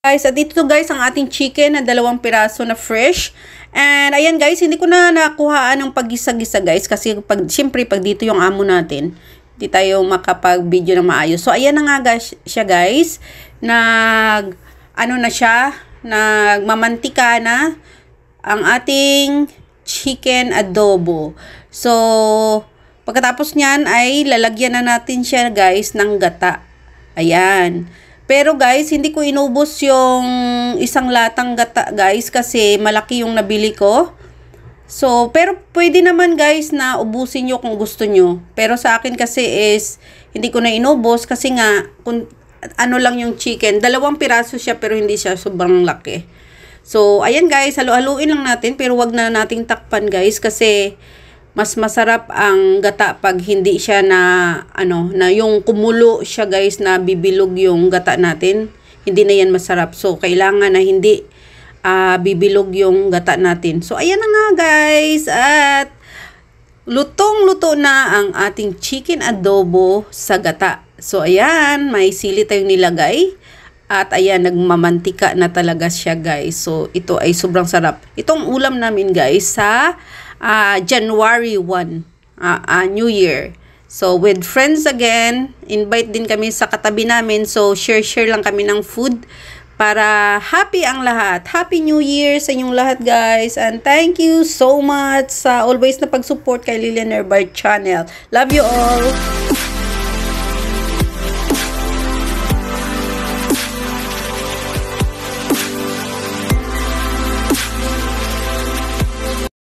Guys, at ito guys ang ating chicken na 2 piraso na fresh. And ayan guys, hindi ko na nakuhaan ng paggisa-gisa guys kasi syempre pag dito yung amo natin, hindi tayo makapag-video na maayos. So ayan na nga guys, siya guys, nagmamantika na ang ating chicken adobo. So pagkatapos niyan ay lalagyan na natin siya guys ng gata. Ayan. Pero guys, hindi ko inubos yung isang latang gata guys kasi malaki yung nabili ko. So, pero pwede naman guys na ubusin nyo kung gusto nyo. Pero sa akin kasi is, hindi ko na inubos kasi nga, ano lang yung chicken. 2 piraso siya pero hindi siya sobrang laki. So, ayan guys, halu-haluin lang natin pero wag na nating takpan guys kasi mas masarap ang gata pag hindi siya na yung kumulo siya guys na bibilog yung gata natin. Hindi na yan masarap. So kailangan na hindi bibilog yung gata natin. So ayan na nga guys, at lutong-luto na ang ating chicken adobo sa gata. So ayan, may sili tayong nilagay. At ayan, nagmamantika na talaga siya guys. So ito ay sobrang sarap. Itong ulam namin guys sa January 1, New Year. So, with friends again, invite din kami sa katabi namin. So, share lang kami ng food para happy ang lahat. Happy New Year sa inyong lahat, guys. And thank you so much sa always na pag-support kay Lilian Herbert Channel. Love you all!